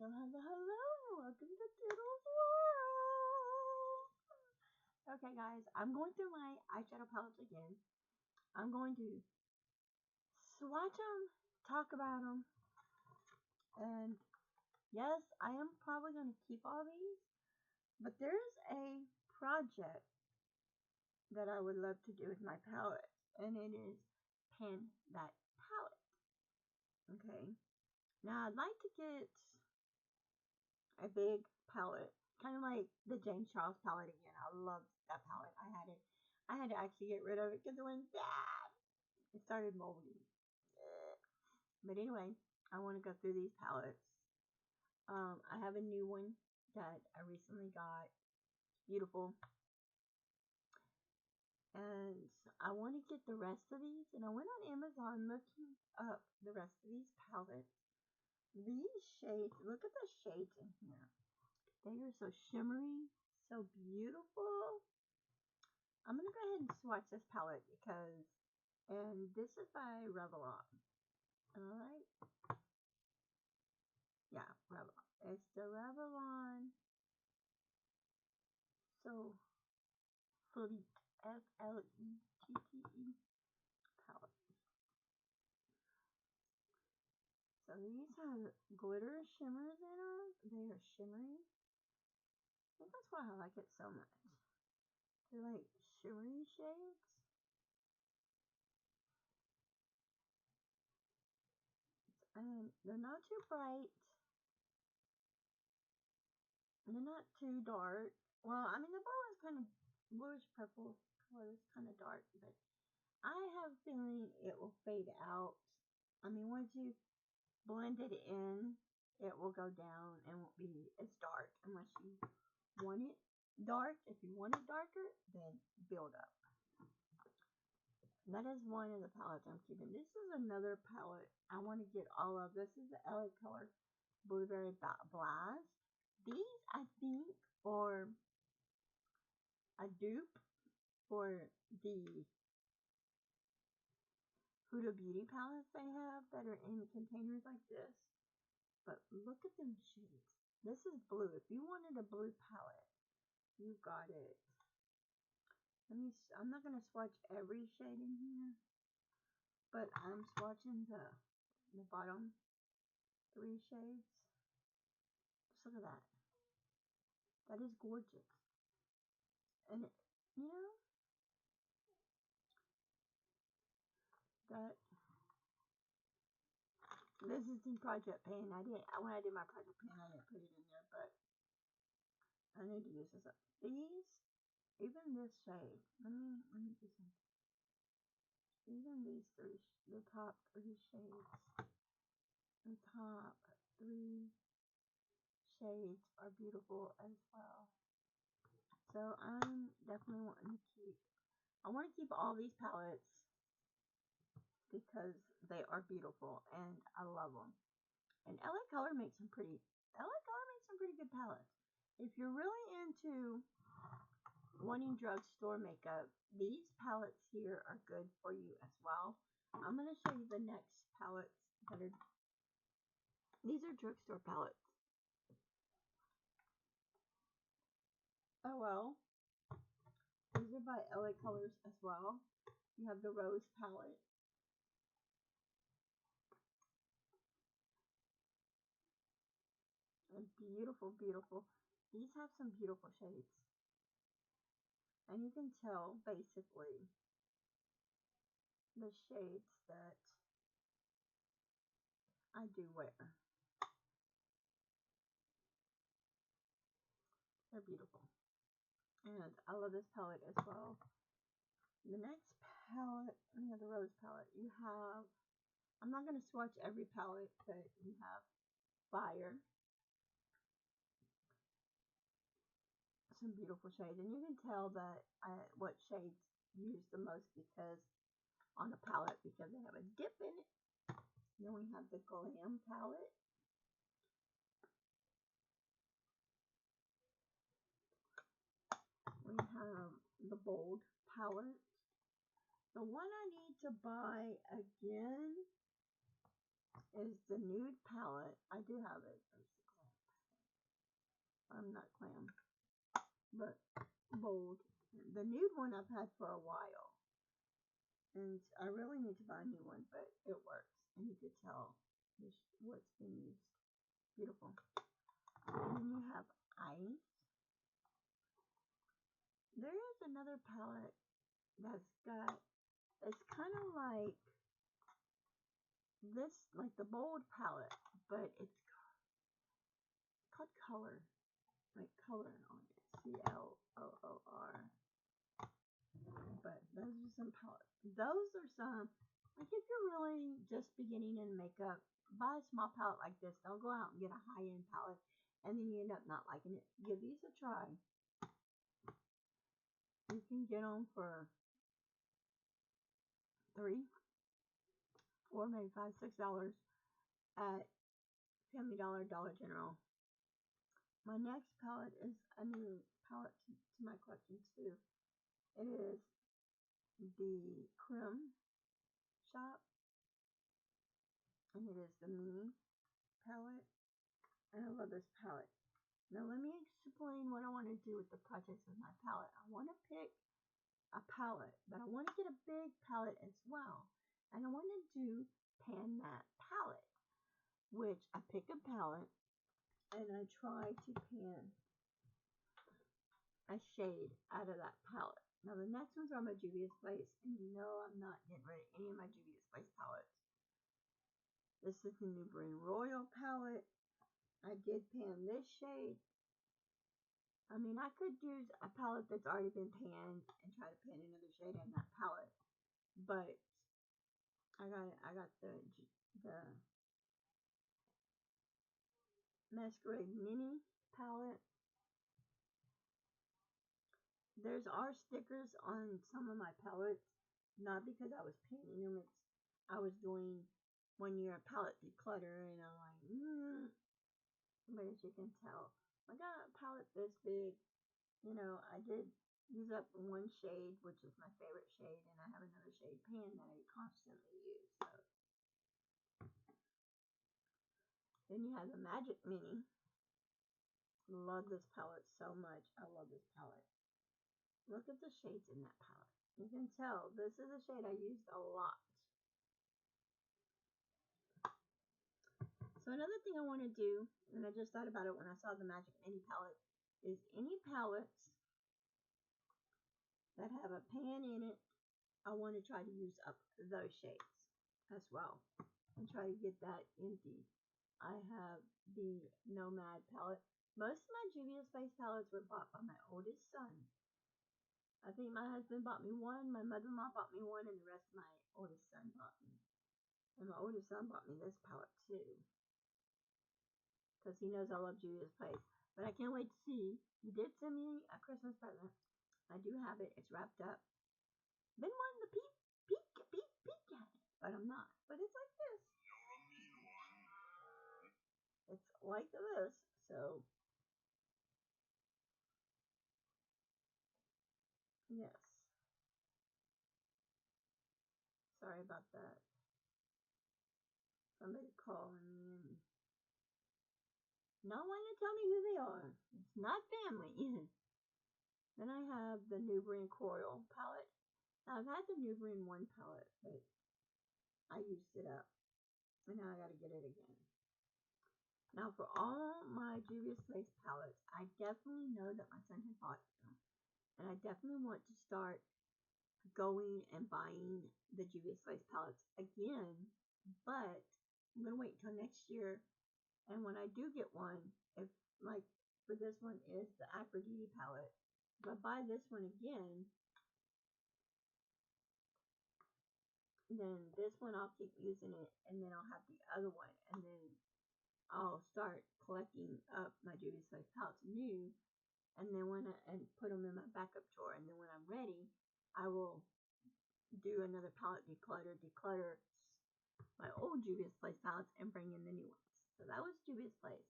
Hello, welcome to Doodle's World. Okay, guys, I'm going through my eyeshadow palettes again. I'm going to swatch them, talk about them, and yes, I am probably going to keep all these, but there's a project that I would love to do with my palette, and it is pen that palette. Okay, now I'd like to get a big palette, kind of like the James Charles palette again. I love that palette. I had to actually get rid of it because it went bad. It started molding. But anyway, I want to go through these palettes. I have a new one that I recently got. Beautiful. And I want to get the rest of these. And I went on Amazon looking up the rest of these palettes. These shades, look at the shades in here. They are so shimmery, so beautiful. I'm going to go ahead and swatch this palette because, and this is by Revlon. Alright? Yeah, Revlon. It's the Revlon So Fleet, Fleette palette. So these have glitter shimmers in them. They are shimmery. I think that's why I like it so much. They're like shimmery shades. And they're not too bright. And they're not too dark. Well, I mean, the ball is kind of bluish purple color. It's kind of dark, but I have a feeling it will fade out. I mean, once you blend it in, it will go down and won't be as dark unless you want it dark. If you want it darker, then build up. That is one of the palettes I'm keeping. This is another palette I want to get all of. This is the LA Color Blueberry Blast. These, I think, are a dupe for the Huda Beauty palettes they have that are in containers like this. But look at them shades. This is blue. If you wanted a blue palette, you got it. I'm not going to swatch every shade in here, but I'm swatching the bottom 3 shades. Just look at that. That is gorgeous. And, you know, that this is in Project Pan. When I did my Project Pan, I didn't put it in there, but I need to use this up. These, even this shade, let me do some. Even these the top 3 shades, the top 3 shades are beautiful as well. So I'm definitely wanting to I want to keep all these palettes because they are beautiful and I love them. And LA Color makes some pretty good palettes. If you're really into wanting drugstore makeup, these palettes here are good for you as well. I'm going to show you the next palettes that are, these are drugstore palettes. Oh well, these are by LA Colors as well. You have the Rose palette. And beautiful, beautiful. These have some beautiful shades. And you can tell basically the shades that I do wear. They're beautiful. And I love this palette as well. The next palette, we have the Rose palette. You have, I'm not going to swatch every palette, but you have Fire. Some beautiful shades. And you can tell that what shades use the most because on a palette because they have a dip in it. Then we have the Glam palette. We have the Bold palette. The one I need to buy again is the Nude palette. I do have it, basically. not clam, but bold. The nude one I've had for a while, and I really need to buy a new one, but it works, and you could tell what's been used. Beautiful. And then you have ice. There is another palette that's got, it's kind of like this, like the bold palette, but it's called Color, like color on it, CLOOR. But those are some palettes. Those are some, like if you're really just beginning in makeup, buy a small palette like this. Don't go out and get a high-end palette and then you end up not liking it. Give these a try. You can get them for $3, $4, maybe $5, $6 at Family Dollar, Dollar General. My next palette is a new palette to my collection too. It is the Creme Shop, and it is the mini palette, and I love this palette. Now let me explain what I want to do with the projects with my palette. I want to pick a palette, but I want to get a big palette as well, and I want to do pan matte palette, which I pick a palette and I try to pan a shade out of that palette. Now the next ones are my Juvia's Place, and you know I'm not getting rid of any of my Juvia's Place palettes. This is the new Brune Royal palette. I did pan this shade. I mean, I could use a palette that's already been panned and try to pan another shade in that palette, but I got the Masquerade Mini palette. There's are stickers on some of my palettes, not because I was painting them. It's I was doing 1 year palette declutter, and I'm like, but as you can tell, I got a palette this big. You know, I did use up one shade, which is my favorite shade, and I have another shade pan that I constantly use. So then you have the Magic Mini. Love this palette so much. I love this palette. Look at the shades in that palette. You can tell this is a shade I used a lot. So another thing I want to do, and I just thought about it when I saw the Magic Mini palette, is any palettes that have a pan in it, I want to try to use up those shades as well and try to get that empty. I have the Nomad palette. Most of my Juvia's Place palettes were bought by my oldest son. I think my husband bought me one, my mother-in-law bought me one, and the rest my oldest son bought me. And my oldest son bought me this palette too, because he knows I love Juvia's Place. But I can't wait to see. He did send me a Christmas present. I do have it. It's wrapped up. Been wanting to peek at it, but I'm not. But it's like this. It's like this. So yes. Sorry about that. Somebody calling me and not wanting to tell me who they are. It's not family. Then I have the Nubrine Coral palette. Now I've had the Nubrine 1 palette, but I used it up. And now I gotta get it again. Now for all my Juvia's Place palettes, I definitely know that my son had bought them. And I definitely want to start going and buying the Juvia's Place palettes again. But I'm gonna wait until next year. And when I do get one, if like for this one is the Aphrodite palette, if I buy this one again, then this one I'll keep using it, and then I'll have the other one, and then I'll start collecting up my Juvia's Place palettes new, and then and put them in my backup drawer, and then when I'm ready, I will do another palette declutter my old Juvia's Place palettes and bring in the new ones. So that was Juvia's Place.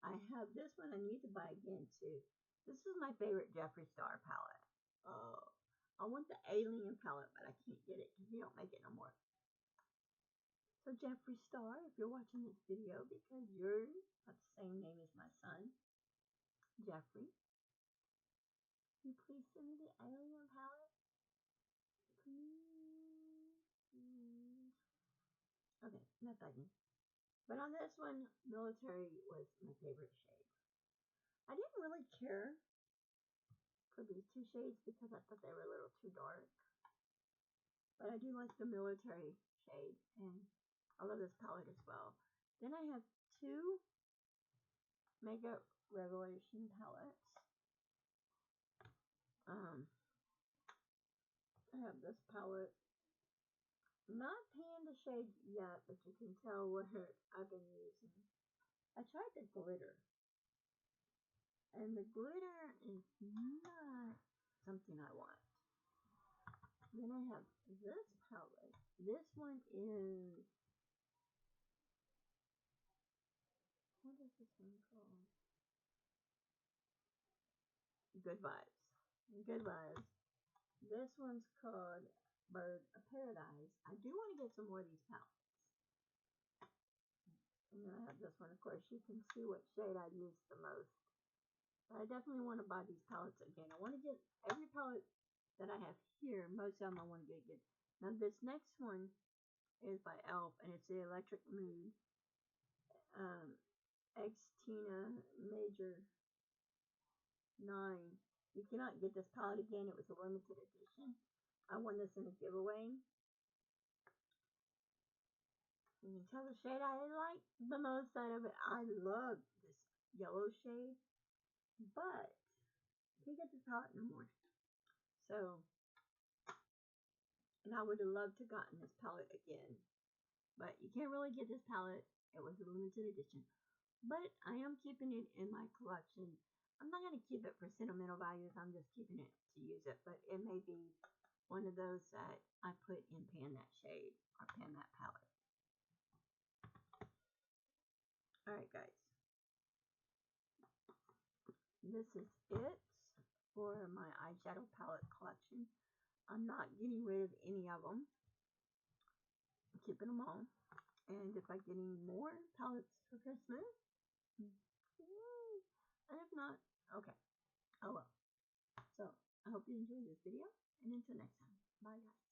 I have this one I need to buy again too. This is my favorite Jeffree Star palette. Oh, I want the Alien palette, but I can't get it because you don't make it no more. So Jeffree Star, if you're watching this video because you're got the same name as my son, Jeffrey, can you please send me the alien palette? Please. Okay, not begging. But on this one, military was my favorite shade. I didn't really care for these two shades because I thought they were a little too dark. But I do like the military shade, and I love this palette as well. Then I have two Makeup Revolution palettes. I have this palette. Not pan the shade yet, but you can tell what I've been using. I tried the glitter, and the glitter is not something I want. Then I have this palette. This one is, what is this one called? Good Vibes. Good Vibes. This one's called Bird of Paradise. I do want to get some more of these palettes. And then I have this one. Of course, you can see what shade I use the most. But I definitely want to buy these palettes again. I want to get every palette that I have here. Most of them I want to get again. Now this next one is by e.l.f. and it's the Electric Mood. Tina Major 9. You cannot get this palette again. It was a limited edition. I won this in a giveaway. You can tell the shade I like the most out of it. I love this yellow shade, but you can't get this palette no more. So, and I would have loved to gotten this palette again, but you can't really get this palette. It was a limited edition, but I am keeping it in my collection. I'm not going to keep it for sentimental values. I'm just keeping it to use it, but it may be one of those that I put in Pan That Shade or Pan That Palette. Alright guys, this is it for my eyeshadow palette collection. I'm not getting rid of any of them. I'm keeping them all. And if I get any more palettes for Christmas, and if not, okay. Oh well. So, I hope you enjoyed this video, and until next time, bye guys.